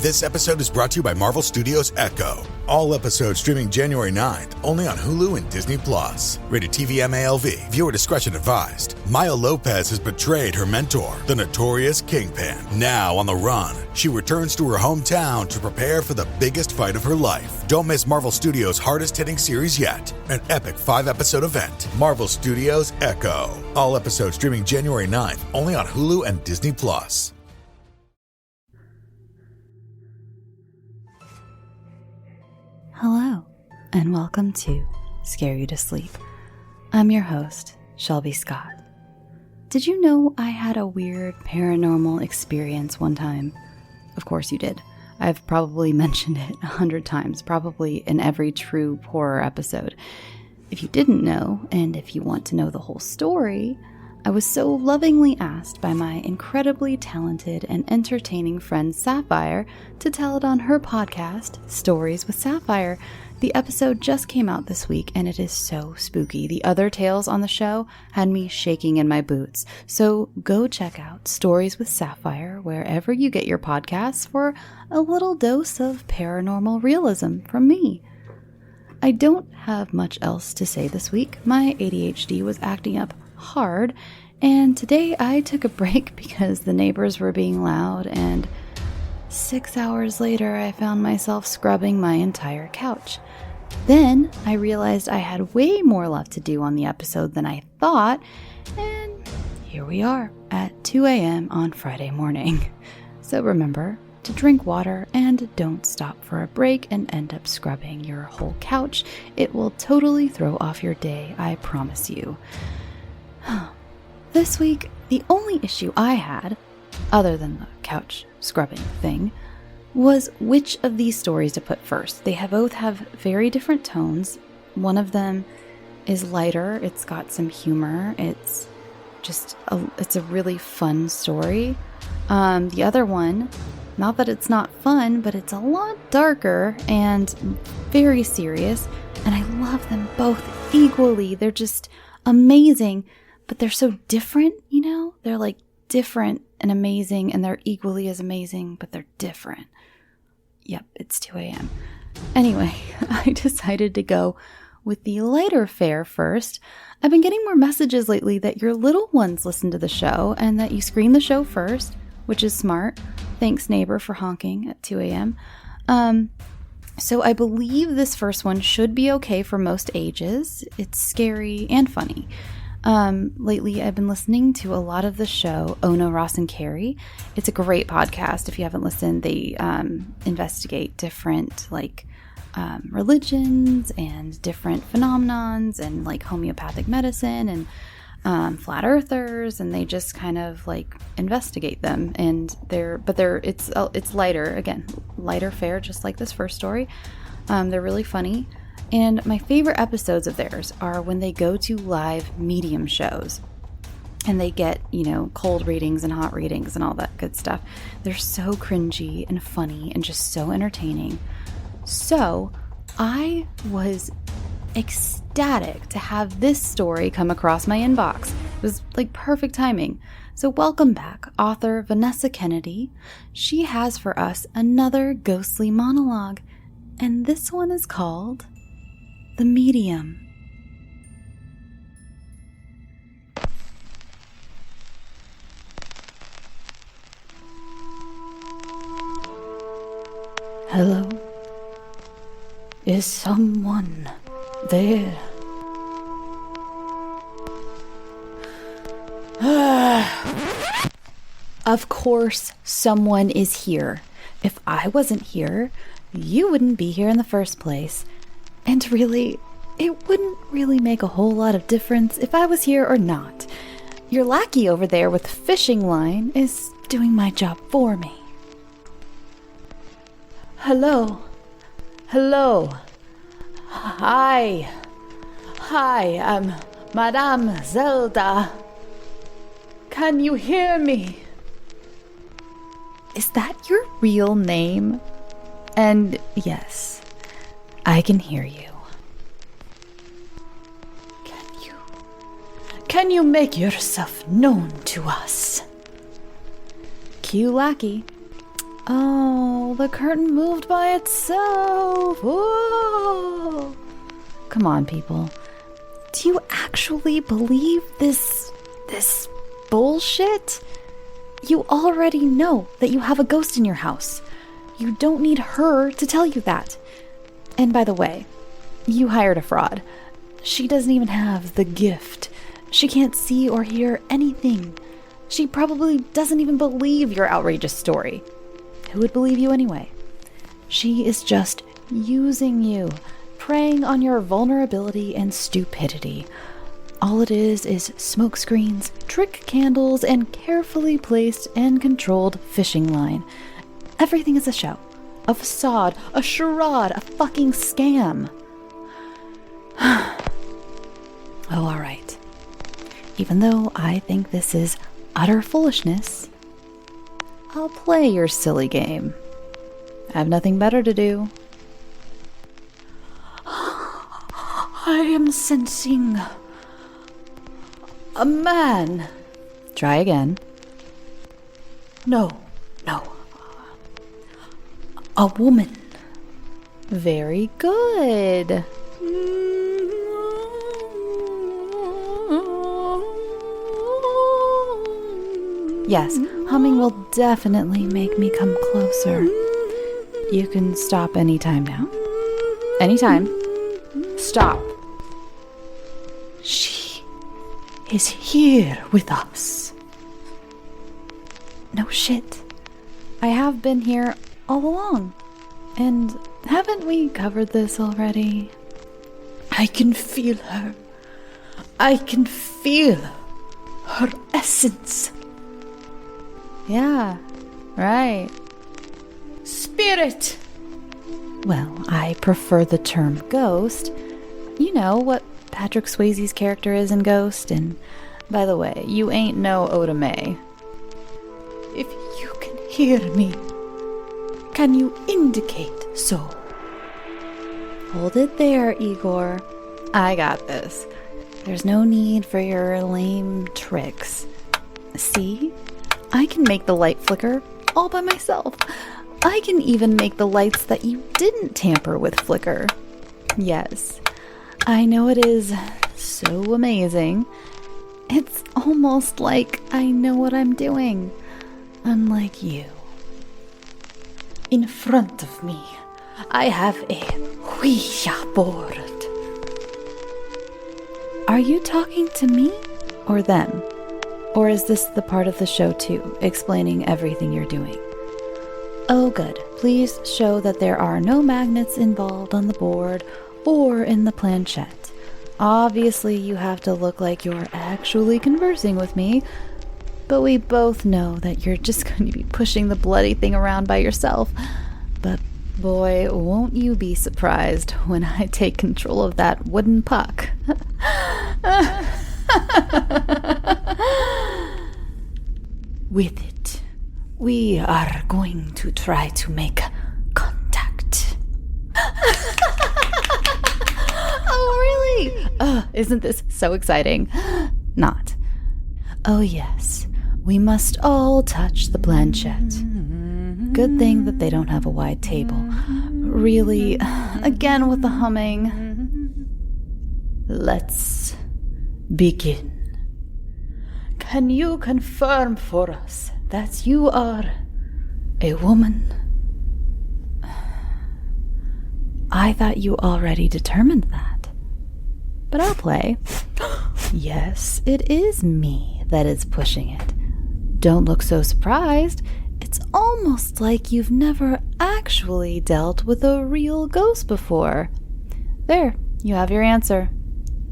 This episode is brought to you by Marvel Studios Echo. All episodes streaming January 9th, only on Hulu and Disney+. Rated TV MALV. Viewer discretion advised. Maya Lopez has betrayed her mentor, the notorious Kingpin. Now on the run, she returns to her hometown to prepare for the biggest fight of her life. Don't miss Marvel Studios' hardest-hitting series yet. An epic 5-episode event. Marvel Studios Echo. All episodes streaming January 9th, only on Hulu and Disney+. Hello, and welcome to Scare You to Sleep. I'm your host, Shelby Scott. Did you know I had a weird paranormal experience one time? Of course you did. I've probably mentioned it 100 times, probably in every true horror episode. If you didn't know, and if you want to know the whole story, I was so lovingly asked by my incredibly talented and entertaining friend Sapphire to tell it on her podcast, Stories with Sapphire. The episode just came out this week and it is so spooky. The other tales on the show had me shaking in my boots. So go check out Stories with Sapphire wherever you get your podcasts for a little dose of paranormal realism from me. I don't have much else to say this week. My ADHD was acting up hard, and today I took a break because the neighbors were being loud, and 6 hours later I found myself scrubbing my entire couch. Then I realized I had way more left to do on the episode than I thought, and here we are at 2 a.m. on Friday morning. So remember to drink water and don't stop for a break and end up scrubbing your whole couch. It will totally throw off your day, I promise you. This week, the only issue I had, other than the couch scrubbing thing, was which of these stories to put first. They both have very different tones. One of them is lighter. It's got some humor. It's a really fun story. The other one, not that it's not fun, but it's a lot darker and very serious. And I love them both equally. They're just amazing. But they're so different, you know? They're like different and amazing, and they're equally as amazing, but they're different. Yep, it's 2 a.m. Anyway, I decided to go with the lighter fare first. I've been getting more messages lately that your little ones listen to the show and that you screen the show first, which is smart. Thanks, neighbor, for honking at 2 a.m. So I believe this first one should be okay for most ages. It's scary and funny. Lately I've been listening to a lot of the show Ona, Ross, and Carrie. It's a great podcast. If you haven't listened, they investigate different religions and different phenomenons and like homeopathic medicine and flat earthers, and they just kind of like investigate them. And it's lighter, again, lighter fare, just like this first story. They're really funny. And my favorite episodes of theirs are when they go to live medium shows and they get, cold readings and hot readings and all that good stuff. They're so cringy and funny and just so entertaining. So I was ecstatic to have this story come across my inbox. It was like perfect timing. So welcome back, author Vanessa Kennedy. She has for us another ghostly monologue, and this one is called The Medium. Hello? Is someone there? Of course, someone is here. If I wasn't here, you wouldn't be here in the first place. And really, it wouldn't really make a whole lot of difference if I was here or not. Your lackey over there with the fishing line is doing my job for me. Hello. Hello. Hi, I'm Madame Zelda. Can you hear me? Is that your real name? And yes, I can hear you. Can you make yourself known to us? Cue lackey. Oh, the curtain moved by itself. Whoa. Come on, people. Do you actually believe this bullshit? You already know that you have a ghost in your house. You don't need her to tell you that. And by the way, you hired a fraud. She doesn't even have the gift. She can't see or hear anything. She probably doesn't even believe your outrageous story. Who would believe you anyway? She is just using you, preying on your vulnerability and stupidity. All it is smoke screens, trick candles, and carefully placed and controlled fishing line. Everything is a show, a facade, a charade, a fucking scam. Oh, all right. Even though I think this is utter foolishness, I'll play your silly game. I have nothing better to do. I am sensing a man. Try again. No. A woman. Very good. Yes, humming will definitely make me come closer. You can stop anytime now. Anytime. Stop. She is here with us. No shit. I have been here all along. And haven't we covered this already? I can feel her. I can feel her essence. Yeah, right. Spirit! Well, I prefer the term ghost. You know what Patrick Swayze's character is in Ghost, and by the way, you ain't no Oda Mae. If you can hear me, can you indicate so? Hold it there, Igor. I got this. There's no need for your lame tricks. See? I can make the light flicker all by myself. I can even make the lights that you didn't tamper with flicker. Yes, I know it is so amazing. It's almost like I know what I'm doing, unlike you. In front of me, I have a Ouija board. Are you talking to me or them? Or is this the part of the show too, explaining everything you're doing? Oh good, please show that there are no magnets involved on the board or in the planchette. Obviously you have to look like you're actually conversing with me, but we both know that you're just going to be pushing the bloody thing around by yourself. But boy, won't you be surprised when I take control of that wooden puck. With it, we are going to try to make contact. Oh, really? Isn't this so exciting? Not. Oh, yes. We must all touch the planchette. Good thing that they don't have a wide table. Really, again with the humming. Let's begin. Can you confirm for us that you are a woman? I thought you already determined that. But I'll play. Yes, it is me that is pushing it. Don't look so surprised. It's almost like you've never actually dealt with a real ghost before. There, you have your answer.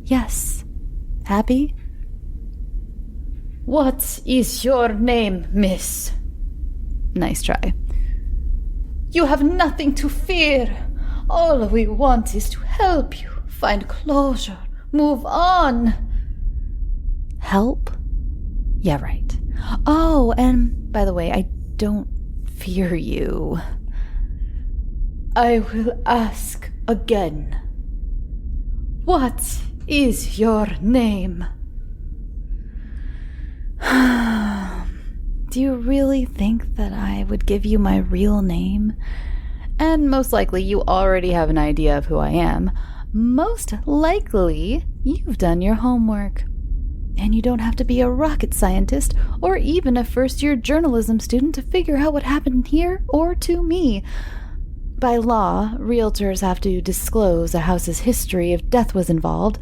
Yes. Happy? What is your name, miss? Nice try. You have nothing to fear. All we want is to help you find closure. Move on. Help? Yeah, right. Oh, and by the way, I don't fear you. I will ask again. What is your name? Do you really think that I would give you my real name? And most likely you already have an idea of who I am. Most likely you've done your homework. And you don't have to be a rocket scientist or even a first-year journalism student to figure out what happened here or to me. By law, realtors have to disclose a house's history if death was involved,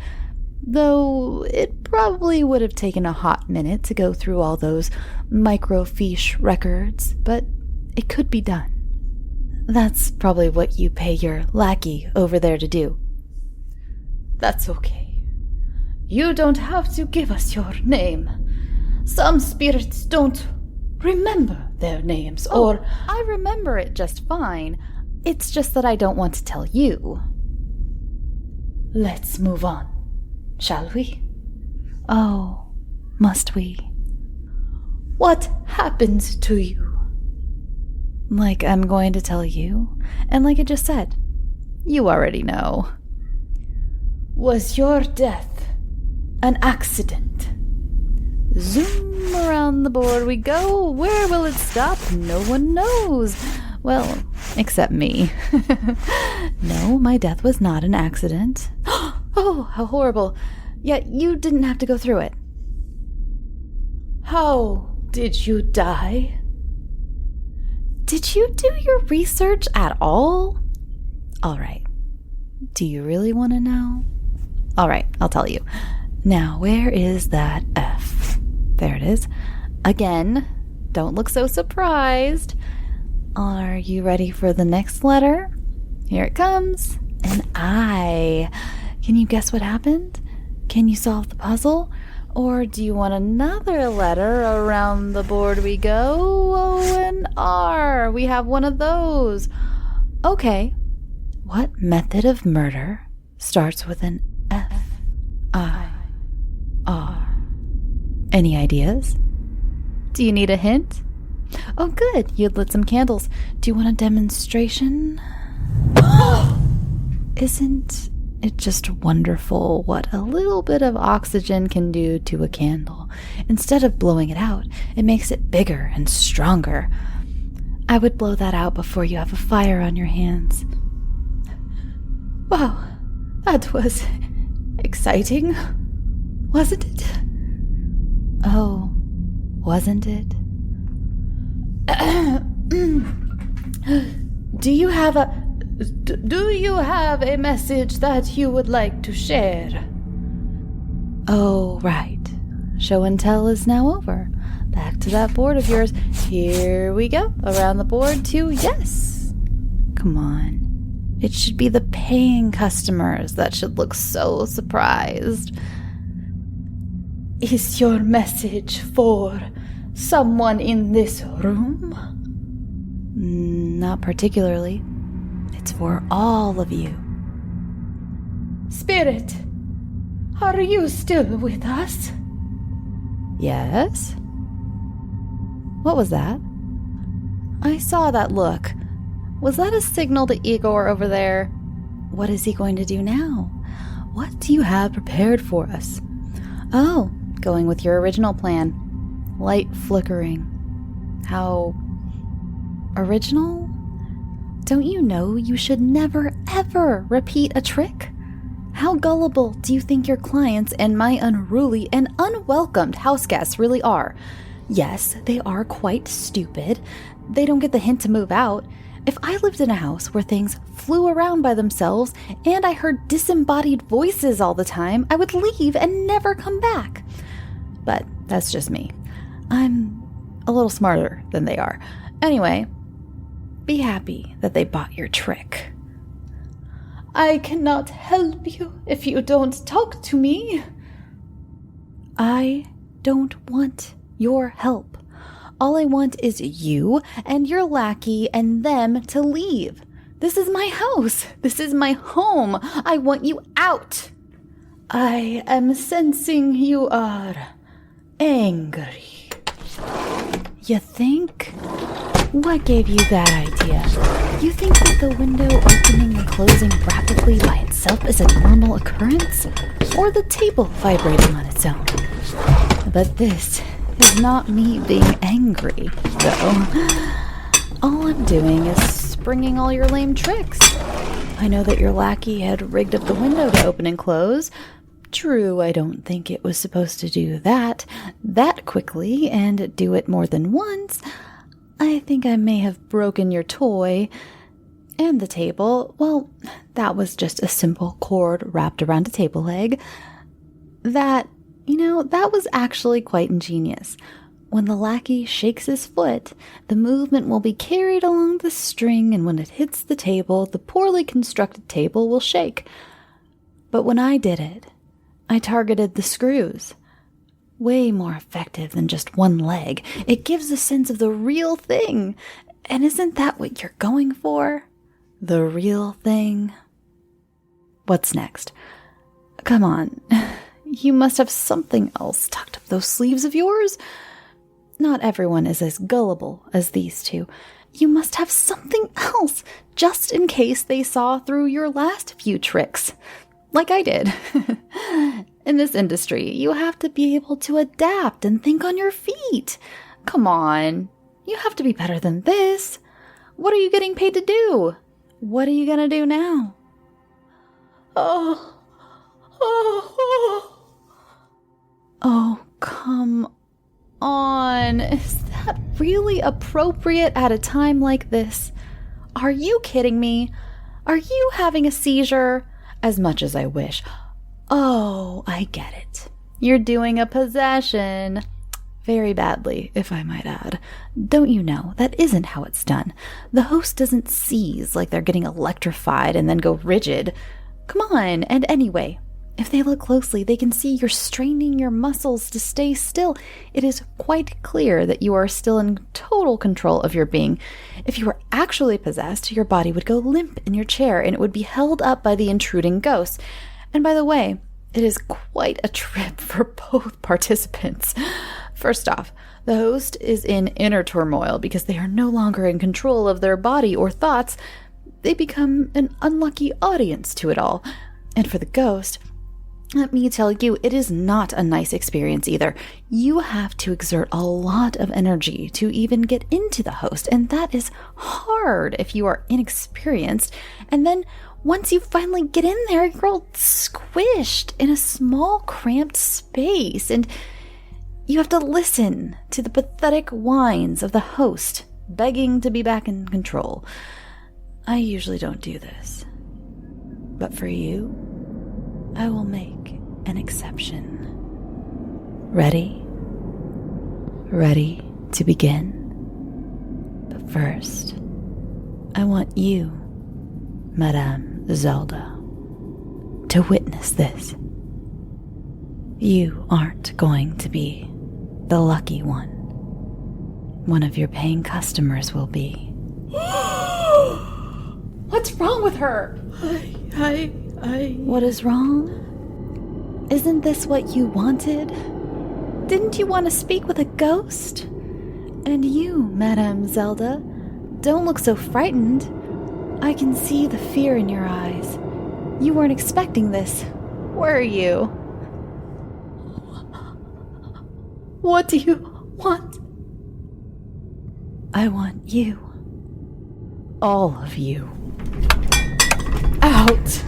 though it probably would have taken a hot minute to go through all those microfiche records, but it could be done. That's probably what you pay your lackey over there to do. That's okay. You don't have to give us your name. Some spirits don't remember their names, or... I remember it just fine. It's just that I don't want to tell you. Let's move on, shall we? Oh, must we? What happened to you? Like I'm going to tell you, and like I just said, you already know. Was your death an accident? Zoom around the board we go. Where will it stop? No one knows. Well, except me. No, my death was not an accident. Oh, how horrible. Yet you didn't have to go through it. How did you die? Did you do your research at all? All right. Do you really want to know? All right, I'll tell you. Now, where is that F? There it is. Again, don't look so surprised. Are you ready for the next letter? Here it comes. An I. Can you guess what happened? Can you solve the puzzle? Or do you want another letter? Around the board we go. Oh, an R. We have one of those. Okay. What method of murder starts with an F-I-R? Any ideas? Do you need a hint? Oh, good. You'd lit some candles. Do you want a demonstration? Isn't it just wonderful what a little bit of oxygen can do to a candle? Instead of blowing it out, it makes it bigger and stronger. I would blow that out before you have a fire on your hands. Wow, that was exciting, wasn't it? Oh, wasn't it? Do you have a message that you would like to share? Oh, right. Show and tell is now over. Back to that board of yours. Here we go. Around the board to yes. Come on. It should be the paying customers that should look so surprised. Is your message for someone in this room? Not particularly. It's for all of you. Spirit, are you still with us? Yes. What was that? I saw that look. Was that a signal to Igor over there? What is he going to do now? What do you have prepared for us? Oh, going with your original plan. Light flickering. How original? Don't you know you should never, ever repeat a trick? How gullible do you think your clients and my unruly and unwelcomed house guests really are? Yes, they are quite stupid. They don't get the hint to move out. If I lived in a house where things flew around by themselves and I heard disembodied voices all the time, I would leave and never come back. But that's just me. I'm a little smarter than they are. Anyway, be happy that they bought your trick. I cannot help you if you don't talk to me. I don't want your help. All I want is you and your lackey and them to leave. This is my house. This is my home. I want you out. I am sensing you are angry. You think? What gave you that idea? You think that the window opening and closing rapidly by itself is a normal occurrence? Or the table vibrating on its own? But this is not me being angry, though. All I'm doing is springing all your lame tricks. I know that your lackey had rigged up the window to open and close. True, I don't think it was supposed to do that quickly and do it more than once. I think I may have broken your toy. And the table, well, that was just a simple cord wrapped around a table leg. That was actually quite ingenious. When the lackey shakes his foot, the movement will be carried along the string, and when it hits the table, the poorly constructed table will shake. But when I did it, I targeted the screws. Way more effective than just one leg. It gives a sense of the real thing. And isn't that what you're going for? The real thing? What's next? Come on. You must have something else tucked up those sleeves of yours. Not everyone is as gullible as these two. You must have something else, just in case they saw through your last few tricks. Like I did. In this industry, you have to be able to adapt and think on your feet. Come on. You have to be better than this. What are you getting paid to do? What are you gonna do now? Oh, come on. Is that really appropriate at a time like this? Are you kidding me? Are you having a seizure? As much as I wish. Oh, I get it. You're doing a possession. Very badly, if I might add. Don't you know, that isn't how it's done. The host doesn't seize like they're getting electrified and then go rigid. Come on, and anyway, if they look closely, they can see you're straining your muscles to stay still. It is quite clear that you are still in total control of your being. If you were actually possessed, your body would go limp in your chair and it would be held up by the intruding ghost. And by the way, it is quite a trip for both participants. First off, the host is in inner turmoil because they are no longer in control of their body or thoughts. They become an unlucky audience to it all. And for the ghost, let me tell you, it is not a nice experience either. You have to exert a lot of energy to even get into the host, and that is hard if you are inexperienced. And then once you finally get in there, you're all squished in a small, cramped space, and you have to listen to the pathetic whines of the host, begging to be back in control. I usually don't do this, but for you, I will make an exception. Ready? Ready to begin? But first, I want you, Madame Zelda, to witness this. You aren't going to be the lucky one. One of your paying customers will be. What's wrong with her? What is wrong? Isn't this what you wanted? Didn't you want to speak with a ghost? And you, Madame Zelda, don't look so frightened. I can see the fear in your eyes. You weren't expecting this, were you? What do you want? I want you. All of you. Out!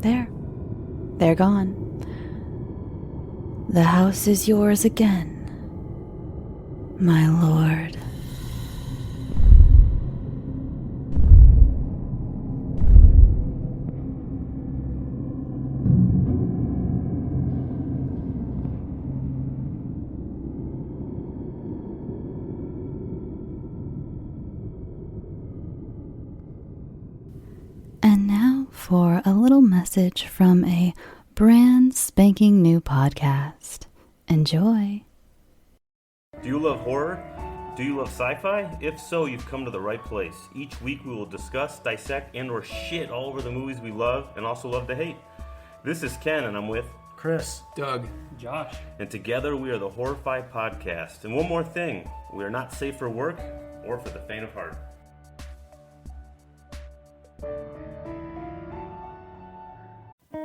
There. They're gone. The house is yours again, my lord. And now for a little message from a brand spanking new podcast. Enjoy. Do you love horror? Do you love sci-fi? If so, you've come to the right place. Each week we will discuss, dissect, and or shit all over the movies we love and also love to hate. This is Ken, and I'm with Chris, Doug, Josh. and together we are the Horrify Podcast. And one more thing, we are not safe for work, or for the faint of heart.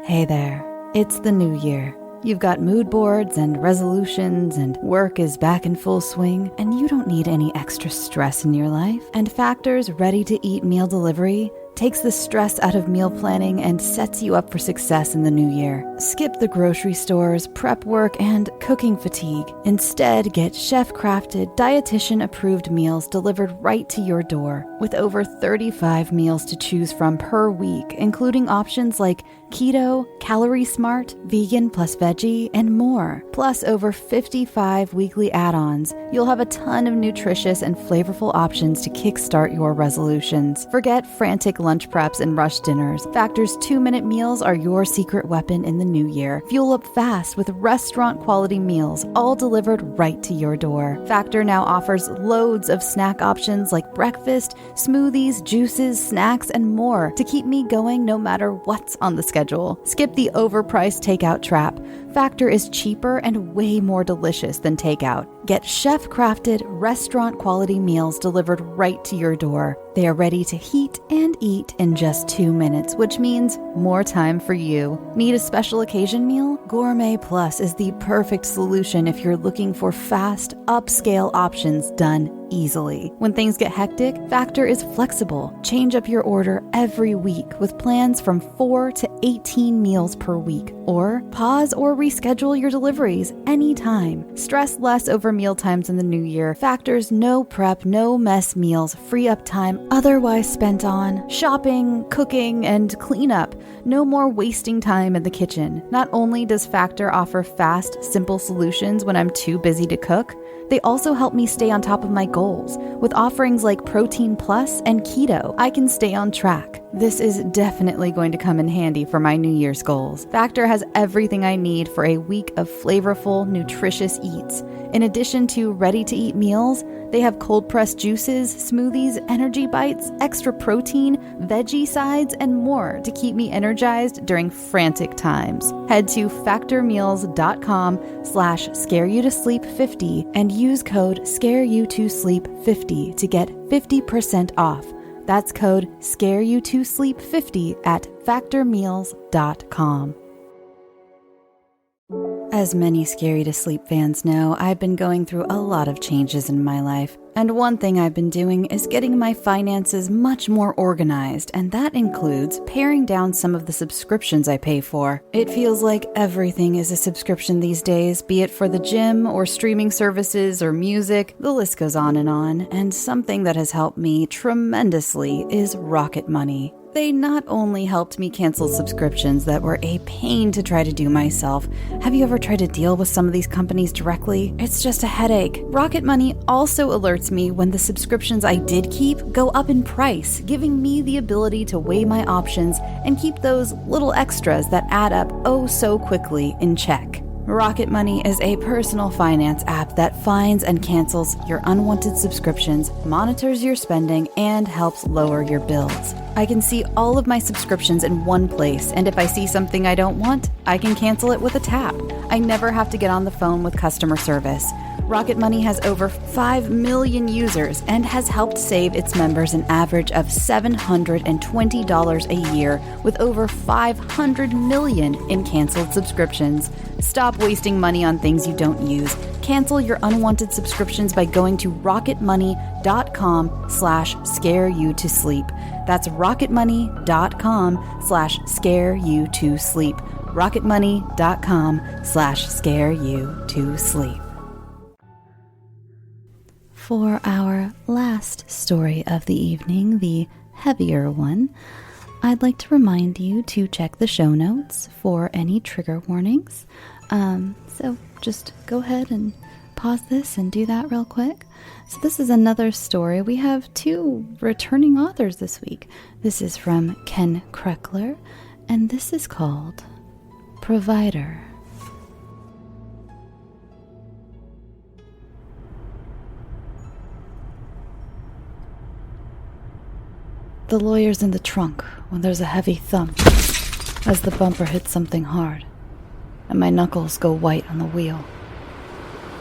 Hey there, it's the new year. You've got mood boards and resolutions, and work is back in full swing, and you don't need any extra stress in your life. And Factor's ready-to-eat meal delivery takes the stress out of meal planning and sets you up for success in the new year. Skip the grocery stores, prep work, and cooking fatigue. Instead, get chef-crafted, dietitian-approved meals delivered right to your door, with over 35 meals to choose from per week, including options like keto, calorie smart, vegan plus veggie, and more. Plus over 55 weekly add-ons. You'll have a ton of nutritious and flavorful options to kickstart your resolutions. Forget frantic lunch preps and rush dinners. Factor's 2-minute meals are your secret weapon in the new year. Fuel up fast with restaurant-quality meals, all delivered right to your door. Factor now offers loads of snack options like breakfast, smoothies, juices, snacks, and more to keep me going no matter what's on the schedule. Skip the overpriced takeout trap. Factor is cheaper and way more delicious than takeout. Get chef-crafted, restaurant-quality meals delivered right to your door. They are ready to heat and eat in just 2 minutes, which means more time for you. Need a special occasion meal? Gourmet Plus is the perfect solution if you're looking for fast, upscale options done easily. When things get hectic, Factor is flexible. Change up your order every week with plans from 4 to 18 meals per week. Or pause or reschedule your deliveries anytime. Stress less over meal times in the new year. Factor's no prep, no mess meals free up time otherwise spent on shopping, cooking, and cleanup. No more wasting time in the kitchen. Not only does Factor offer fast, simple solutions when I'm too busy to cook, they also help me stay on top of my goals. With offerings like Protein Plus and Keto, I can stay on track. This is definitely going to come in handy for my New Year's goals. Factor has everything I need for a week of flavorful, nutritious eats. In addition to ready-to-eat meals, they have cold-pressed juices, smoothies, energy bites, extra protein, veggie sides, and more to keep me energized during frantic times. Head to factormeals.com/scareyoutosleep50 and use code ScareYouToSleep50 to get 50% off. That's code ScareYouToSleep50 at factormeals.com. As many Scary to Sleep fans know, I've been going through a lot of changes in my life. And one thing I've been doing is getting my finances much more organized, and that includes paring down some of the subscriptions I pay for. It feels like everything is a subscription these days, be it for the gym or streaming services or music, the list goes on, and something that has helped me tremendously is Rocket Money. They not only helped me cancel subscriptions that were a pain to try to do myself. Have you ever tried to deal with some of these companies directly? It's just a headache. Rocket Money also alerts me when the subscriptions I did keep go up in price, giving me the ability to weigh my options and keep those little extras that add up oh so quickly in check. Rocket Money is a personal finance app that finds and cancels your unwanted subscriptions, monitors your spending, and helps lower your bills. I can see all of my subscriptions in one place, and if I see something I don't want, I can cancel it with a tap. I never have to get on the phone with customer service. Rocket Money has over 5 million users and has helped save its members an average of $720 a year with over 500 million in canceled subscriptions. Stop wasting money on things you don't use. Cancel your unwanted subscriptions by going to rocketmoney.com/scareyoutosleep. That's rocketmoney.com/scareyoutosleep. rocketmoney.com/scareyoutosleep. For our last story of the evening, the heavier one, I'd like to remind you to check the show notes for any trigger warnings. So just go ahead and pause this and do that real quick. So this is another story. We have 2 returning authors this week. This is from Ken Krekeler, and this is called Provider. The lawyer's in the trunk when there's a heavy thump as the bumper hits something hard, and my knuckles go white on the wheel.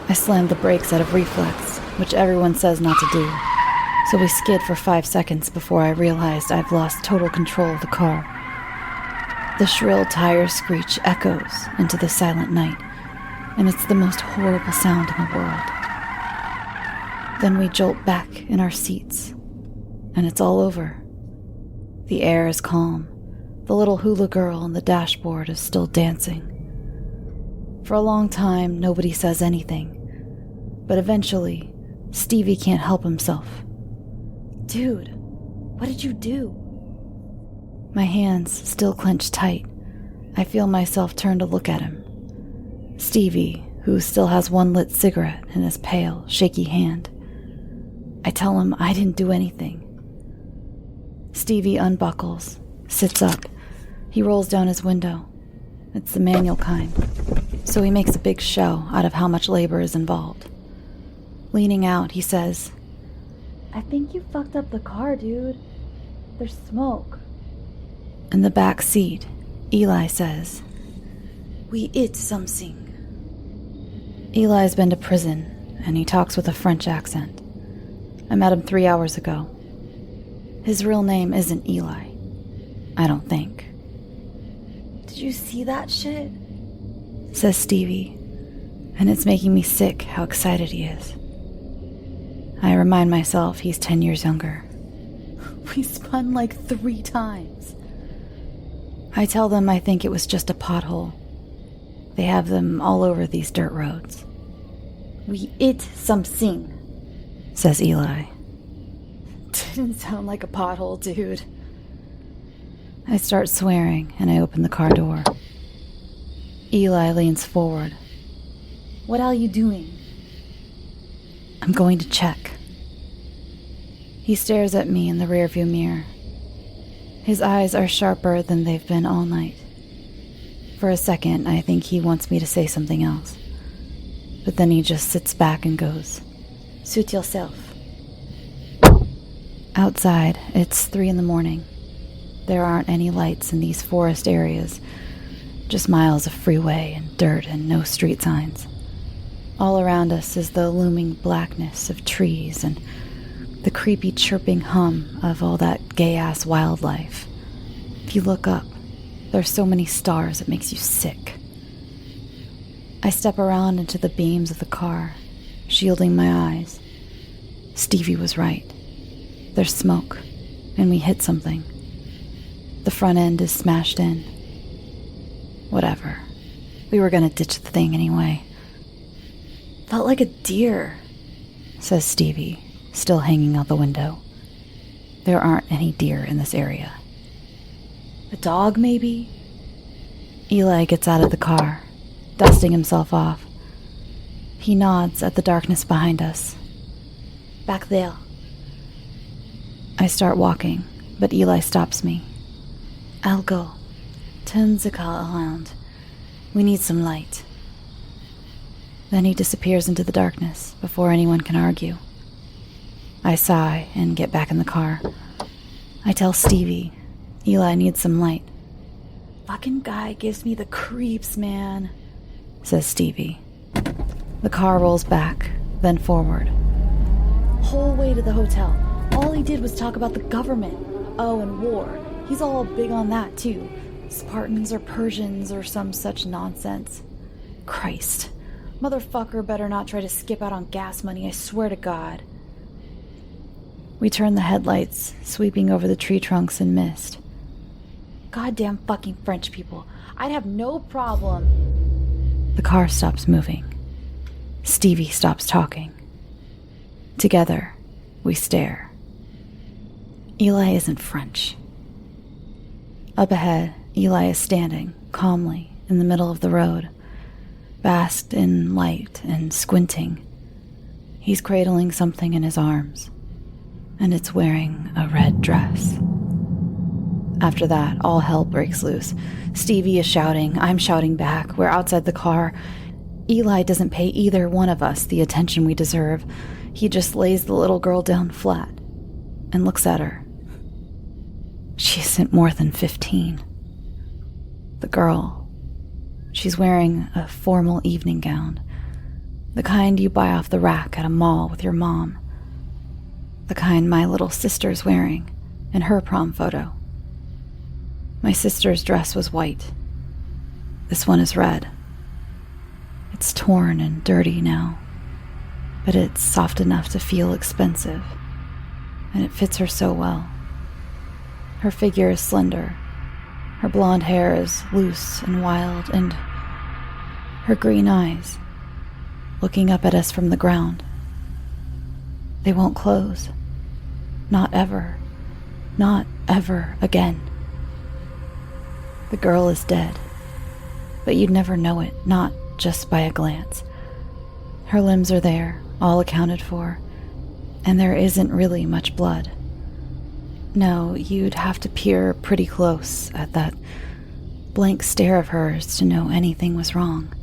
I slam the brakes out of reflex, which everyone says not to do, so we skid for 5 seconds before I realized I've lost total control of the car. The shrill tire screech echoes into the silent night, and it's the most horrible sound in the world. Then we jolt back in our seats, and it's all over. The air is calm. The little hula girl on the dashboard is still dancing. For a long time, nobody says anything, but eventually, Stevie can't help himself. "Dude, what did you do?" My hands still clenched tight. I feel myself turn to look at him. Stevie, who still has one lit cigarette in his pale, shaky hand. I tell him I didn't do anything. Stevie unbuckles, sits up. He rolls down his window. It's the manual kind, so he makes a big show out of how much labor is involved. Leaning out, he says, "I think you fucked up the car, dude. There's smoke." In the back seat, Eli says, "We ate something." Eli's been to prison, and he talks with a French accent. I met him 3 hours ago. His real name isn't Eli. I don't think. "Did you see that shit?" says Stevie, and it's making me sick how excited he is. I remind myself he's 10 years younger. We spun like 3 times. I tell them I think it was just a pothole. They have them all over these dirt roads. "We ate something," says Eli. Didn't sound like a pothole, dude. I start swearing and I open the car door. Eli leans forward. "What are you doing?" "I'm going to check." He stares at me in the rearview mirror. His eyes are sharper than they've been all night. For a second, I think he wants me to say something else. But then he just sits back and goes, "Suit yourself." Outside, it's 3 a.m. There aren't any lights in these forest areas, just miles of freeway and dirt and no street signs. All around us is the looming blackness of trees and the creepy chirping hum of all that gay-ass wildlife. If you look up, there's so many stars it makes you sick. I step around into the beams of the car, shielding my eyes. Stevie was right. There's smoke, and we hit something. The front end is smashed in. Whatever. We were gonna ditch the thing anyway. "Felt like a deer," says Stevie, still hanging out the window. There aren't any deer in this area. "A dog, maybe?" Eli gets out of the car, dusting himself off. He nods at the darkness behind us. "Back there." I start walking, but Eli stops me. "I'll go. Turn the car around. We need some light." Then he disappears into the darkness before anyone can argue. I sigh and get back in the car. I tell Stevie, Eli needs some light. "Fucking guy gives me the creeps, man," says Stevie. The car rolls back, then forward. "Whole way to the hotel. All he did was talk about the government. Oh, and war. He's all big on that, too. Spartans or Persians or some such nonsense. Christ. Motherfucker better not try to skip out on gas money, I swear to God." We turn the headlights, sweeping over the tree trunks and mist. "Goddamn fucking French people. I'd have no problem." The car stops moving. Stevie stops talking. Together, we stare. Eli isn't French. Up ahead, Eli is standing, calmly, in the middle of the road, basked in light and squinting. He's cradling something in his arms, and it's wearing a red dress. After that, all hell breaks loose. Stevie is shouting, I'm shouting back, we're outside the car. Eli doesn't pay either one of us the attention we deserve. He just lays the little girl down flat and looks at her. She isn't more than 15. The girl, she's wearing a formal evening gown, the kind you buy off the rack at a mall with your mom. The kind my little sister's wearing in her prom photo. My sister's dress was white. This one is red. It's torn and dirty now, but it's soft enough to feel expensive, and it fits her so well. Her figure is slender. Her blonde hair is loose and wild, and her green eyes, looking up at us from the ground. They won't close. Not ever. Not ever again. The girl is dead, but you'd never know it, not just by a glance. Her limbs are there, all accounted for, and there isn't really much blood. No, you'd have to peer pretty close at that blank stare of hers to know anything was wrong.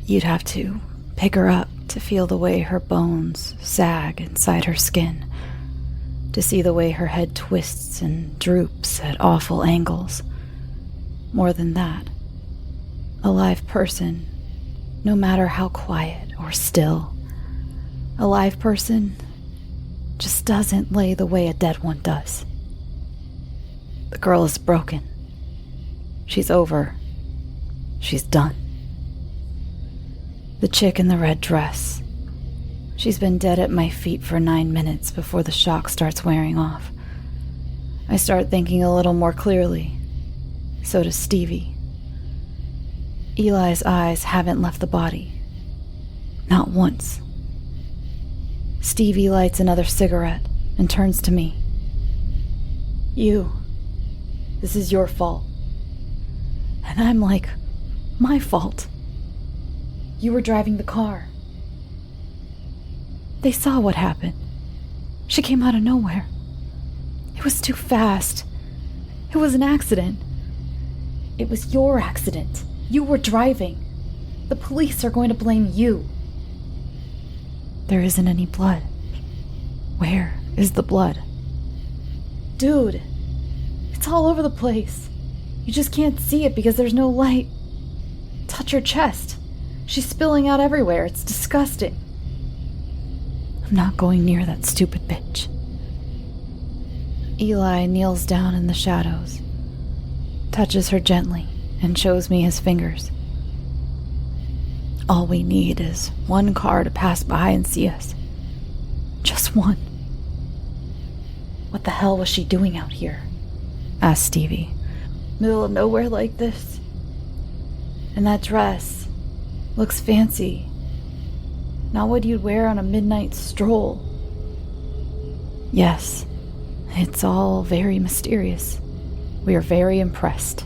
You'd have to pick her up to feel the way her bones sag inside her skin, to see the way her head twists and droops at awful angles. More than that, a live person, no matter how quiet or still, a live person just doesn't lay the way a dead one does. The girl is broken. She's over. She's done. The chick in the red dress. She's been dead at my feet for 9 minutes before the shock starts wearing off. I start thinking a little more clearly. So does Stevie. Eli's eyes haven't left the body. Not once. Stevie lights another cigarette and turns to me. This is your fault. And I'm like, my fault? You were driving the car. They saw what happened. She came out of nowhere. It was too fast. It was an accident. It was your accident. You were driving. The police are going to blame you. There isn't any blood. Where is the blood? Dude, it's all over the place. You just can't see it because there's no light. Touch her chest. She's spilling out everywhere. It's disgusting. I'm not going near that stupid bitch. Eli kneels down in the shadows, touches her gently, and shows me his fingers. All we need is one car to pass by and see us. Just one. What the hell was she doing out here? Asked Stevie. Middle of nowhere like this? And that dress looks fancy. Not what you'd wear on a midnight stroll. Yes, it's all very mysterious. We are very impressed.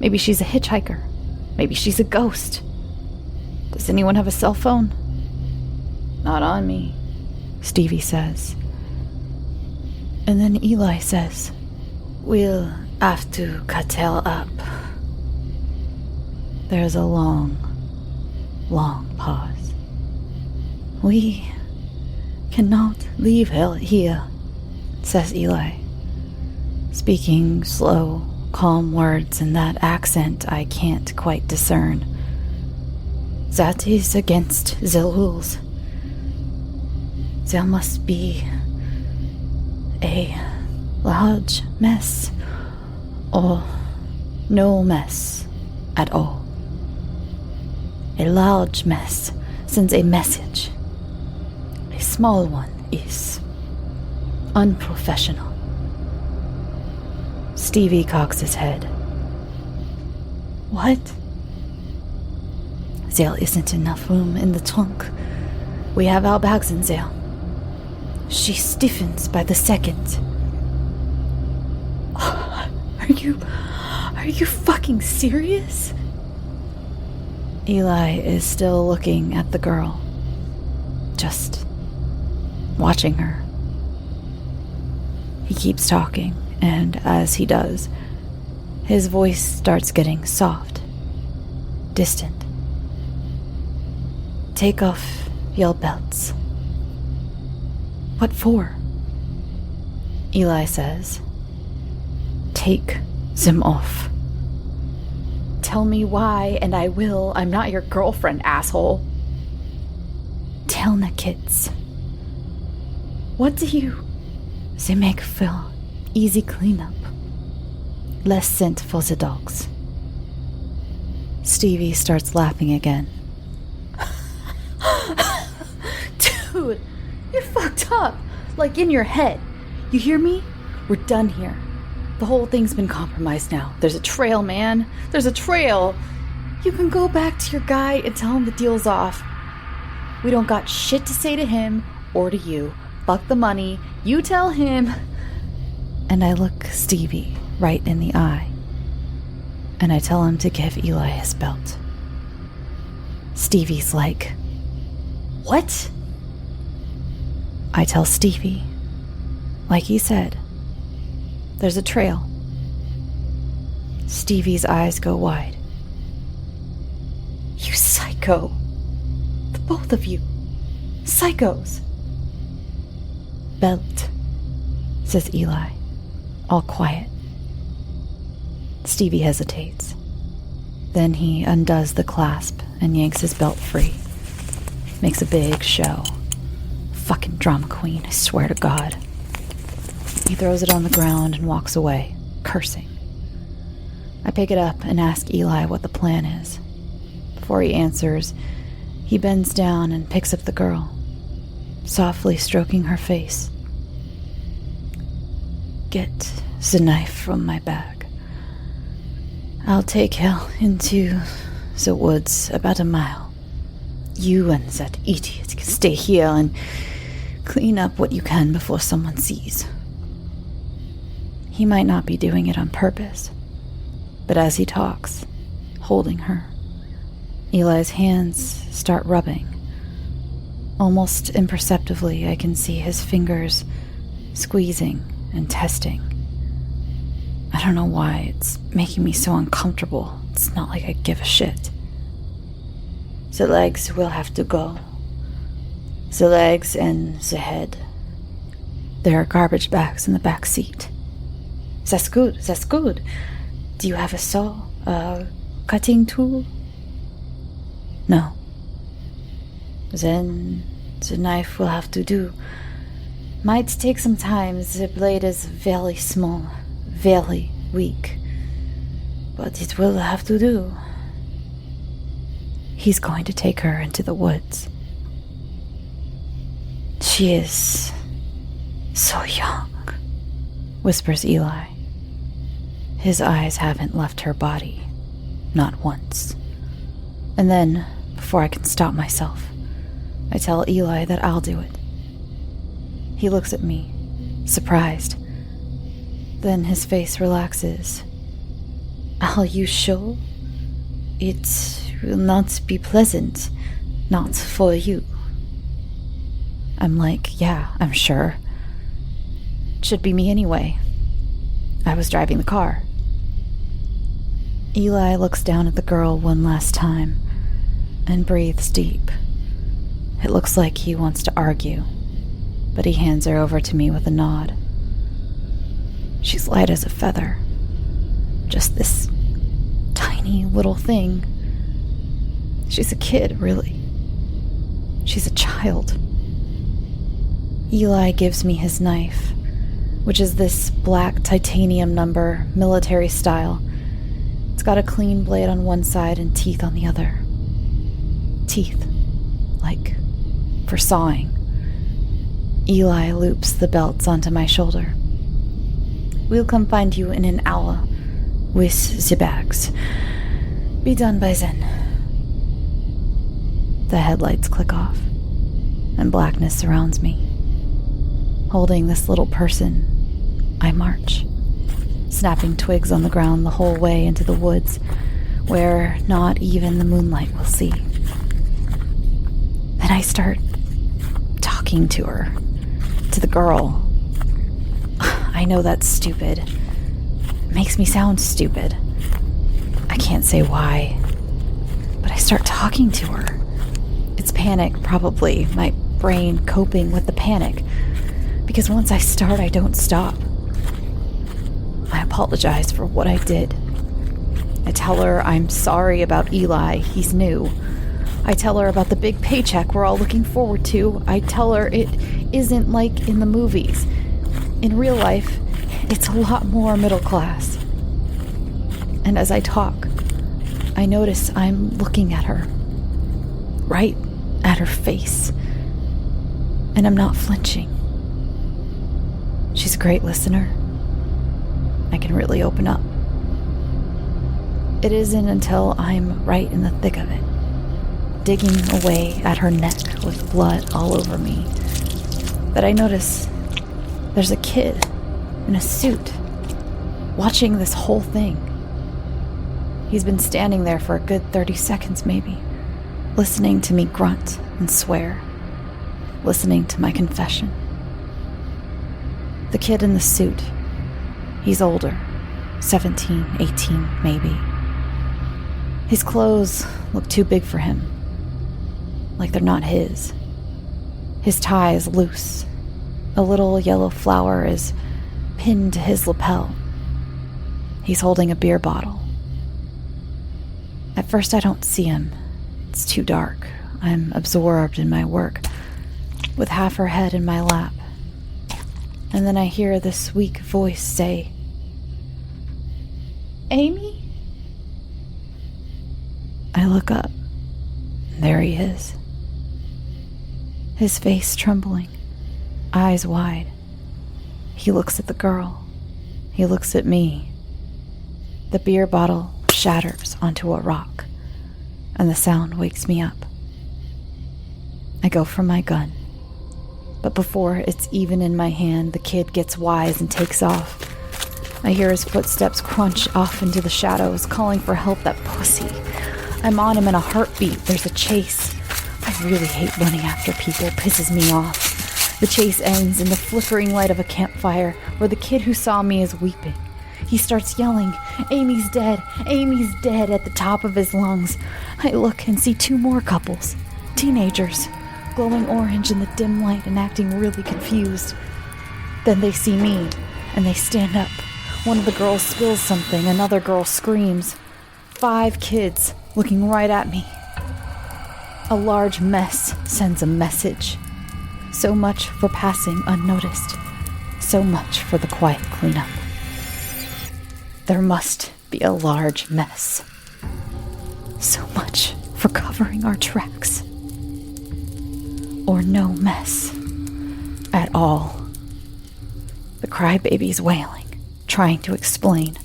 Maybe she's a hitchhiker. Maybe she's a ghost. Does anyone have a cell phone? Not on me, Stevie says. And then Eli says, we'll have to cartel up. There's a long, long pause. We cannot leave her here, says Eli, speaking slow, calm words in that accent I can't quite discern. That is against the rules. There must be a large mess or no mess at all. A large mess sends a message. A small one is unprofessional. Stevie cocks his head. What? There isn't enough room in the trunk. We have our bags in there. She stiffens by the second. Are you fucking serious? Eli is still looking at the girl. Just watching her. He keeps talking, and as he does, his voice starts getting soft, distant. Take off your belts. What for? Eli says. Take them off. Tell me why, and I will. I'm not your girlfriend, asshole. Tell the kids. What do you... They make for easy cleanup. Less scent for the dogs. Stevie starts laughing again. Dude, you're fucked up. Like in your head. You hear me? We're done here. The whole thing's been compromised now. There's a trail, man. There's a trail. You can go back to your guy and tell him the deal's off. We don't got shit to say to him or to you. Fuck the money. You tell him. And I look Stevie right in the eye. And I tell him to give Eli his belt. Stevie's like, what? I tell Stevie, like he said, there's a trail. Stevie's eyes go wide. You psycho. The both of you. Psychos. Belt, says Eli, all quiet. Stevie hesitates. Then he undoes the clasp and yanks his belt free. Makes a big show. Fucking drama queen, I swear to God. He throws it on the ground and walks away, cursing. I pick it up and ask Eli what the plan is. Before he answers, he bends down and picks up the girl, softly stroking her face. Get the knife from my bag. I'll take her into the woods about a mile. You and that idiot can stay here and clean up what you can before someone sees. He might not be doing it on purpose, but as he talks, holding her, Eli's hands start rubbing. Almost imperceptibly, I can see his fingers squeezing and testing. I don't know why it's making me so uncomfortable. It's not like I give a shit. The legs will have to go. The legs and the head. There are garbage bags in the back seat. That's good, that's good. Do you have a saw? A cutting tool? No. Then the knife will have to do. Might take some time. The blade is very small. Very weak. But it will have to do. He's going to take her into the woods. She is so young, whispers Eli. His eyes haven't left her body, not once. And then, before I can stop myself, I tell Eli that I'll do it. He looks at me, surprised. Then his face relaxes. Are you sure? It will not be pleasant. Not for you. I'm like, yeah, I'm sure. Should be me anyway. I was driving the car. Eli looks down at the girl one last time and breathes deep. It looks like he wants to argue, but he hands her over to me with a nod. She's light as a feather. Just this tiny little thing. She's a kid, really. She's a child. Eli gives me his knife, which is this black titanium number, military style. It's got a clean blade on one side and teeth on the other. Teeth, like for sawing. Eli loops the belts onto my shoulder. We'll come find you in an hour with the bags. Be done by then. The headlights click off, and blackness surrounds me. Holding this little person, I march, snapping twigs on the ground the whole way into the woods, where not even the moonlight will see. Then I start talking to her, to the girl. I know that's stupid. It makes me sound stupid. I can't say why, but I start talking to her. It's panic, probably, my brain coping with the panic, because once I start, I don't stop. I apologize for what I did. I tell her I'm sorry about Eli, he's new. I tell her about the big paycheck we're all looking forward to. I tell her it isn't like in the movies. In real life, it's a lot more middle class. And as I talk, I notice I'm looking at her, right at her face, and I'm not flinching. She's a great listener. I can really open up. It isn't until I'm right in the thick of it, digging away at her neck with blood all over me, that I notice there's a kid in a suit watching this whole thing. He's been standing there for a good 30 seconds maybe, listening to me grunt and swear, listening to my confession. The kid in the suit, he's older, 17, 18 maybe. His clothes look too big for him, like they're not his. His tie is loose. A little yellow flower is pinned to his lapel. He's holding a beer bottle. At first I don't see him. It's too dark. I'm absorbed in my work, with half her head in my lap. And then I hear this weak voice say, Amy? I look up. There he is. His face trembling, eyes wide. He looks at the girl. He looks at me. The beer bottle shatters onto a rock, and the sound wakes me up. I go for my gun, but before it's even in my hand, the kid gets wise and takes off. I hear his footsteps crunch off into the shadows, calling for help. That pussy. I'm on him in a heartbeat. There's a chase. I really hate running after people. Pisses me off. The chase ends in the flickering light of a campfire, where the kid who saw me is weeping. He starts yelling, Amy's dead, Amy's dead, at the top of his lungs. I look and see two more couples, teenagers, glowing orange in the dim light and acting really confused. Then they see me, and they stand up. One of the girls spills something, another girl screams. 5 kids looking right at me. A large mess sends a message. So much for passing unnoticed. So much for the quiet cleanup. There must be a large mess. So much for covering our tracks. Or no mess at all. The crybaby's wailing, trying to explain.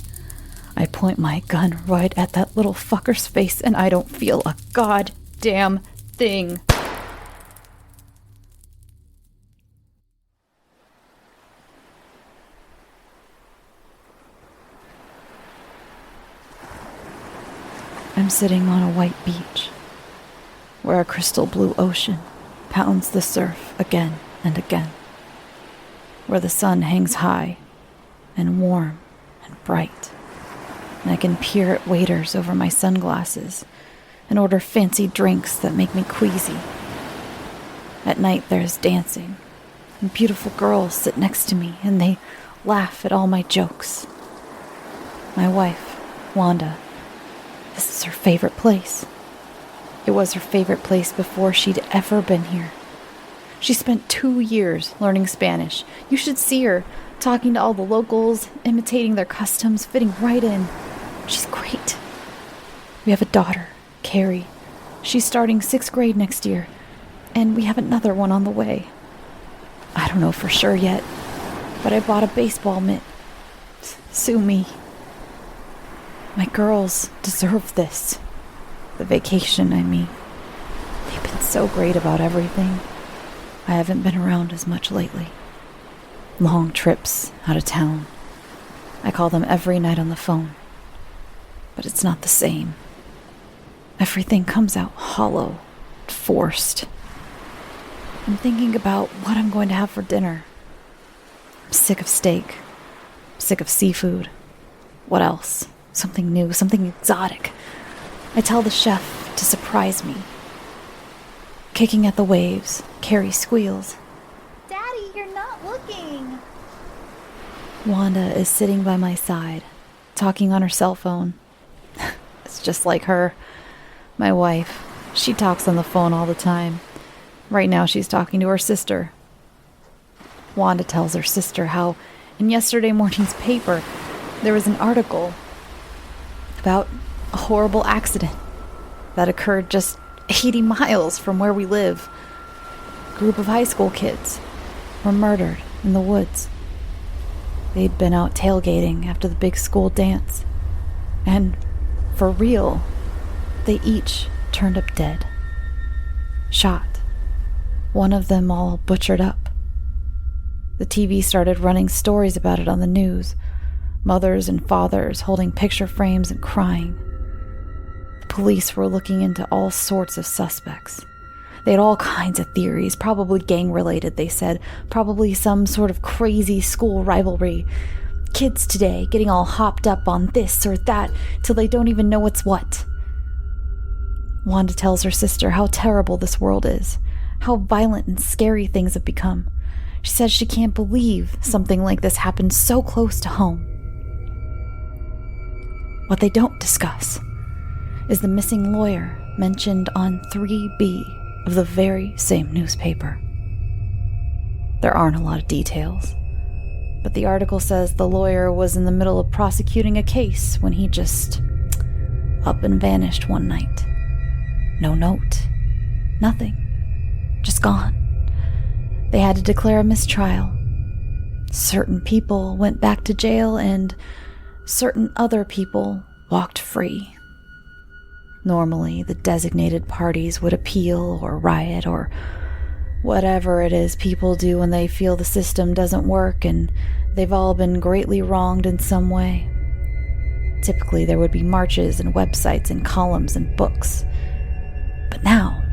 I point my gun right at that little fucker's face, and I don't feel a goddamn thing. I'm sitting on a white beach, where a crystal blue ocean pounds the surf again and again, where the sun hangs high and warm and bright, and I can peer at waiters over my sunglasses and order fancy drinks that make me queasy. At night there's dancing, and beautiful girls sit next to me, and they laugh at all my jokes. My wife, Wanda, this is her favorite place. It was her favorite place before she'd ever been here. She spent 2 years learning Spanish. You should see her, talking to all the locals, imitating their customs, fitting right in. She's great. We have a daughter, Carrie. She's starting 6th grade next year, and we have another one on the way. I don't know for sure yet, but I bought a baseball mitt. Sue me. My girls deserve this. The vacation, I mean. They've been so great about everything. I haven't been around as much lately. Long trips out of town. I call them every night on the phone. But it's not the same. Everything comes out hollow, forced. I'm thinking about what I'm going to have for dinner. I'm sick of steak. I'm sick of seafood. What else? Something new, something exotic. I tell the chef to surprise me. Kicking at the waves, Carrie squeals. Daddy, you're not looking. Wanda is sitting by my side, talking on her cell phone. It's just like her. My wife. She talks on the phone all the time. Right now she's talking to her sister. Wanda tells her sister how in yesterday morning's paper there was an article about a horrible accident that occurred just 80 miles from where we live. A group of high school kids were murdered in the woods. They'd been out tailgating after the big school dance. And for real, they each turned up dead. Shot. One of them all butchered up. The TV started running stories about it on the news. Mothers and fathers holding picture frames and crying. The police were looking into all sorts of suspects. They had all kinds of theories, probably gang-related, they said. Probably some sort of crazy school rivalry. Kids today getting all hopped up on this or that till they don't even know what's what. Wanda tells her sister how terrible this world is, how violent and scary things have become. She says she can't believe something like this happened so close to home. What they don't discuss is the missing lawyer mentioned on 3B of the very same newspaper. There aren't a lot of details, but the article says the lawyer was in the middle of prosecuting a case when he just up and vanished one night. No note, nothing, just gone. They had to declare a mistrial. Certain people went back to jail and certain other people walked free. Normally, the designated parties would appeal or riot or whatever it is people do when they feel the system doesn't work and they've all been greatly wronged in some way. Typically, there would be marches and websites and columns and books. But now,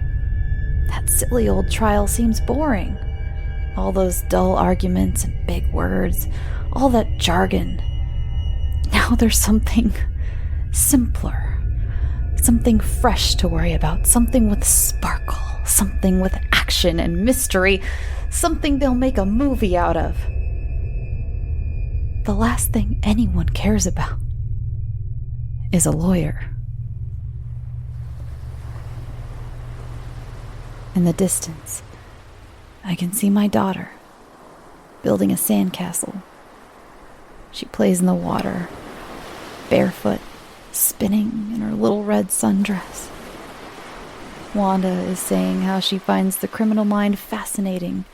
that silly old trial seems boring. All those dull arguments and big words, all that jargon. Now there's something simpler, something fresh to worry about, something with sparkle, something with action and mystery, something they'll make a movie out of. The last thing anyone cares about is a lawyer. In the distance, I can see my daughter building a sandcastle. She plays in the water, barefoot, spinning in her little red sundress. Wanda is saying how she finds the criminal mind fascinating,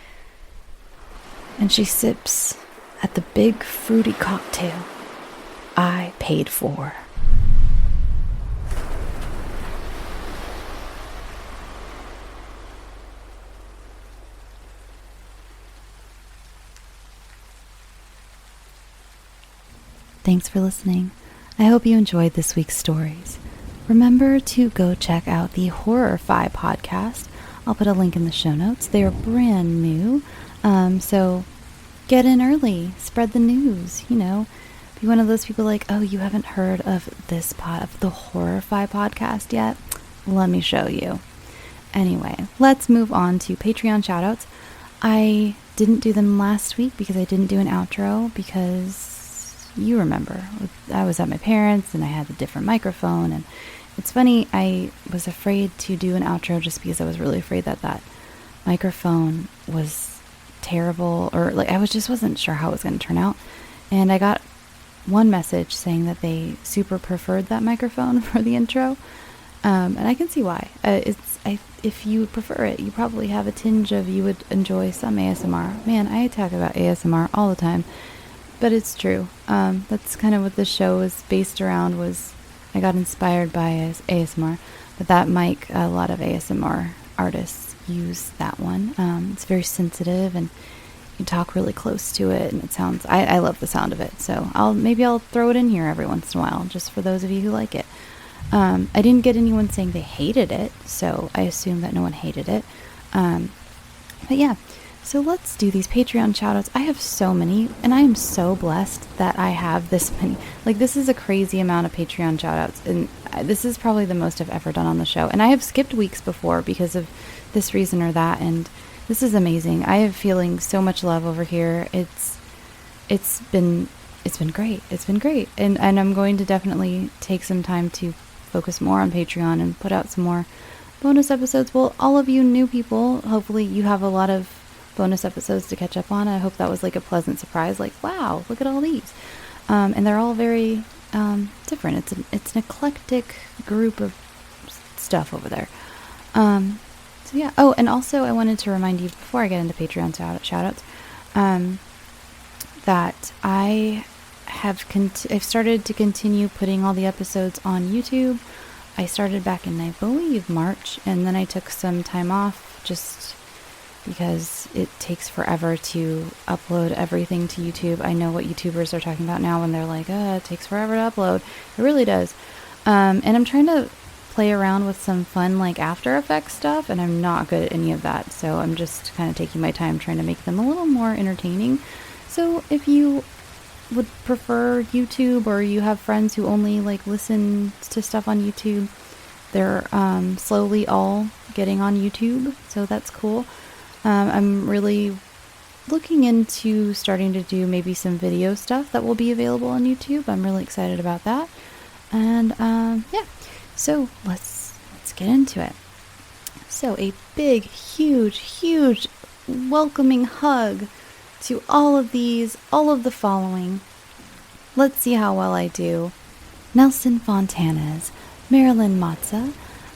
and she sips at the big fruity cocktail I paid for. Thanks for listening. I hope you enjoyed this week's stories. Remember to go check out the Horror-Fi podcast. I'll put a link in the show notes. They are brand new, so get in early. Spread the news, Be one of those people like, oh, you haven't heard of the Horror-Fi podcast yet? Let me show you. Anyway, let's move on to Patreon shoutouts. I didn't do them last week because I didn't do an outro because you remember, I was at my parents' and I had a different microphone, and it's funny, I was afraid to do an outro just because I was really afraid that microphone was terrible, or I wasn't sure how it was going to turn out, and I got one message saying that they super preferred that microphone for the intro, and I can see why. If you prefer it, you probably have a tinge of you would enjoy some ASMR. Man, I talk about ASMR all the time. But it's true. That's kind of what the show was based around. I got inspired by ASMR, but that mic, a lot of ASMR artists use that one. It's very sensitive, and you talk really close to it, and it sounds. I love the sound of it, so I'll throw it in here every once in a while, just for those of you who like it. I didn't get anyone saying they hated it, so I assume that no one hated it. But yeah. So let's do these Patreon shoutouts. I have so many, and I am so blessed that I have this many. This is a crazy amount of Patreon shoutouts, and this is probably the most I've ever done on the show. And I have skipped weeks before because of this reason or that, and this is amazing. I am feeling so much love over here. It's been great. It's been great, and I'm going to definitely take some time to focus more on Patreon and put out some more bonus episodes. Well, all of you new people, hopefully you have a lot of bonus episodes to catch up on. I hope that was like a pleasant surprise. Like, wow, look at all these. And they're all very different. It's an eclectic group of stuff over there. So yeah. Oh, and also I wanted to remind you before I get into Patreon shoutouts, that I've started to continue putting all the episodes on YouTube. I started back in, I believe, March, and then I took some time off just because it takes forever to upload everything to YouTube. I know what YouTubers are talking about now when they're like, it takes forever to upload. It really does. And I'm trying to play around with some fun like After Effects stuff, and I'm not good at any of that. So I'm just kind of taking my time trying to make them a little more entertaining. So if you would prefer YouTube, or you have friends who only like listen to stuff on YouTube, they're slowly all getting on YouTube, so that's cool. I'm really looking into starting to do maybe some video stuff that will be available on YouTube. I'm really excited about that. And yeah, so let's get into it. So a big, huge welcoming hug to all of the following. Let's see how well I do. Nelson Fontanes, Marilyn Matza,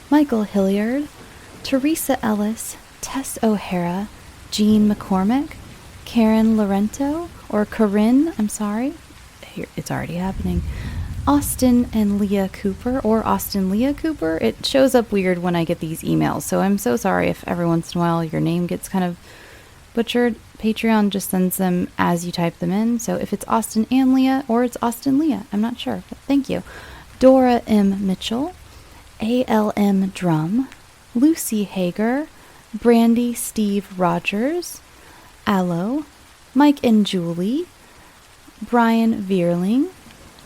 Michael Hilliard, Teresa Ellis, Tess O'Hara, Jean McCormick, Karen Lorento, or Corinne, I'm sorry. Here, it's already happening. Austin and Leah Cooper, or Austin Leah Cooper. It shows up weird when I get these emails, so I'm so sorry if every once in a while your name gets kind of butchered. Patreon just sends them as you type them in, so if it's Austin and Leah, or it's Austin Leah, I'm not sure, but thank you. Dora M. Mitchell, ALM Drum, Lucy Hager, Brandy Steve Rogers, Aloe, Mike and Julie, Brian Veerling,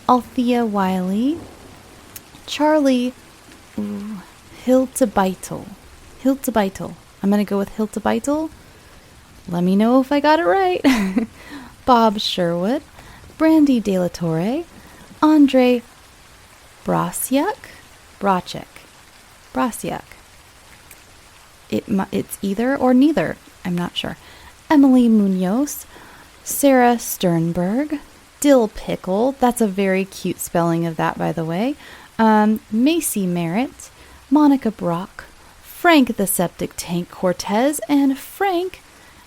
Althea Wiley, Charlie Hiltebeitel. I'm going to go with Hiltebeitel. Let me know if I got it right. Bob Sherwood, Brandy De La Torre, Andre Brasiak. It's either or neither. I'm not sure. Emily Munoz, Sarah Sternberg, Dill Pickle. That's a very cute spelling of that, by the way. Macy Merritt, Monica Brock, Frank the Septic Tank Cortez, and Frank,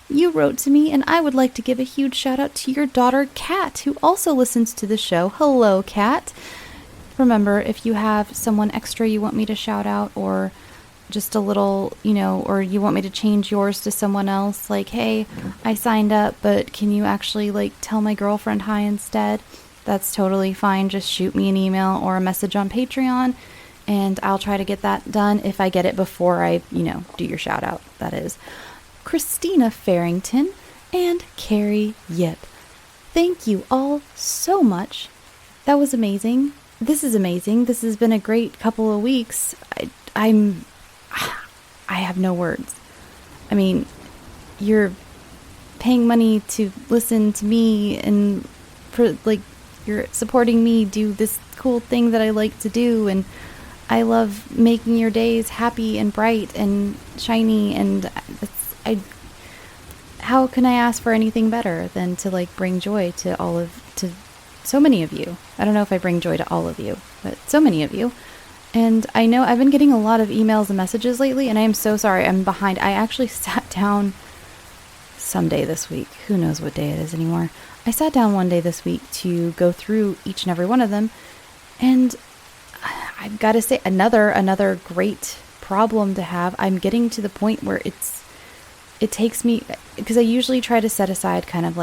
you wrote to me, and I would like to give a huge shout out to your daughter, Kat, who also listens to the show. Hello, Kat. Remember, if you have someone extra you want me to shout out, or just a little, or you want me to change yours to someone else, like, hey, I signed up, but can you actually, like, tell my girlfriend hi instead? That's totally fine. Just shoot me an email or a message on Patreon, and I'll try to get that done if I get it before I, do your shout out, that is. Christina Farrington, and Carrie Yip. Thank you all so much. That was amazing. This is amazing. This has been a great couple of weeks. I have no words. I mean, you're paying money to listen to me, and you're supporting me do this cool thing that I like to do, and I love making your days happy and bright and shiny, and how can I ask for anything better than to bring joy to so many of you. I don't know if I bring joy to all of you, but so many of you. And I know I've been getting a lot of emails and messages lately, and I am so sorry. I'm behind. I actually sat down someday this week. Who knows what day it is anymore. I sat down one day this week to go through each and every one of them, and I've got to say, another great problem to have. I'm getting to the point where it takes me, because I usually try to set aside kind of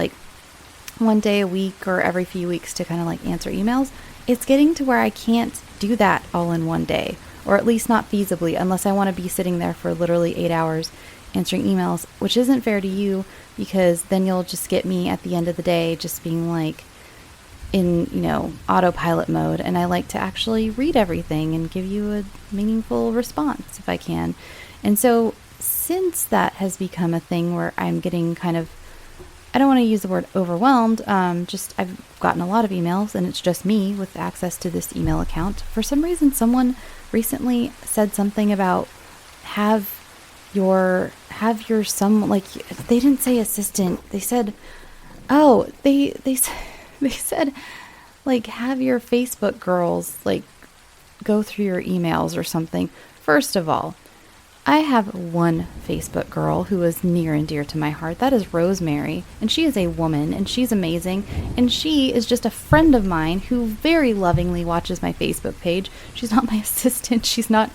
one day a week or every few weeks to kind of answer emails. It's getting to where I can't do that all in one day, or at least not feasibly, unless I want to be sitting there for literally 8 hours answering emails, which isn't fair to you, because then you'll just get me at the end of the day just being in autopilot mode, and I like to actually read everything and give you a meaningful response if I can. And so since that has become a thing where I'm getting kind of, I don't want to use the word overwhelmed, I've gotten a lot of emails, and it's just me with access to this email account. For some reason, someone recently said something about have have your some, like, they didn't say assistant. They said, oh, they said, like, have your Facebook girls, like, go through your emails or something. First of all, I have one Facebook girl who is near and dear to my heart. That is Rosemary, and she is a woman, and she's amazing, and she is just a friend of mine who very lovingly watches my Facebook page. She's not my assistant. She's not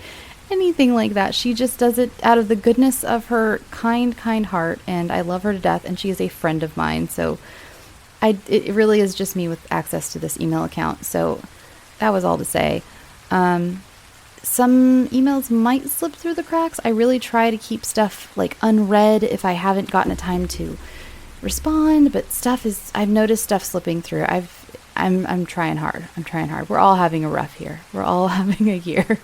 anything like that. She just does it out of the goodness of her kind heart, and I love her to death, and she is a friend of mine. So it really is just me with access to this email account. So that was all to say. Some emails might slip through the cracks. I really try to keep stuff like unread if I haven't gotten a time to respond, but I've noticed stuff slipping through. I'm trying hard. We're all having a rough year. We're all having a year.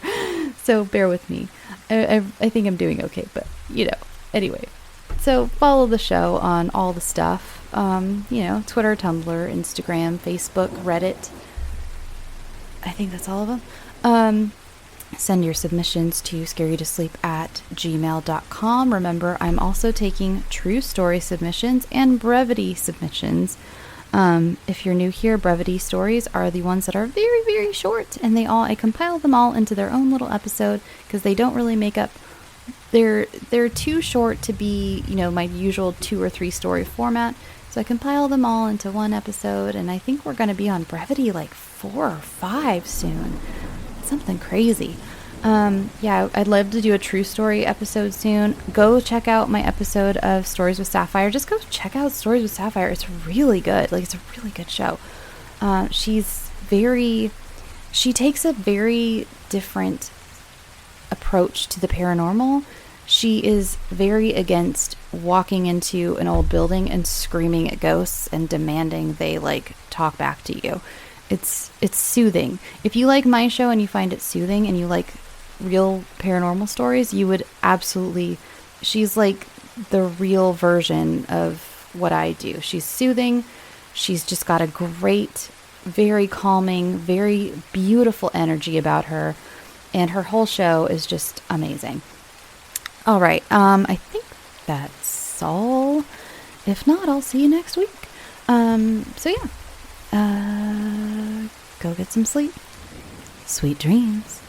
So bear with me. I think I'm doing okay, but anyway. So follow the show on all the stuff. Twitter, Tumblr, Instagram, Facebook, Reddit. I think that's all of them. Send your submissions to scarytosleep@gmail.com. Remember, I'm also taking true story submissions and brevity submissions. If you're new here, brevity stories are the ones that are very, very short, and I compile them all into their own little episode because they don't really make up. They're too short to be, my usual 2 or 3 story format. So I compile them all into one episode, and I think we're going to be on brevity like 4 or 5 soon. Something crazy. I'd love to do a true story episode soon. Go check out my episode of Stories with Sapphire. Just go check out Stories with Sapphire. It's really good. Like, it's a really good show. She takes a very different approach to the paranormal. She is very against walking into an old building and screaming at ghosts and demanding they talk back to you. It's soothing. If you like my show and you find it soothing and you like real paranormal stories, you would absolutely. She's like the real version of what I do. She's soothing. She's just got a great, very calming, very beautiful energy about her, and her whole show is just amazing. All right, I think that's all. If not, I'll see you next week. Go get some sleep. Sweet dreams.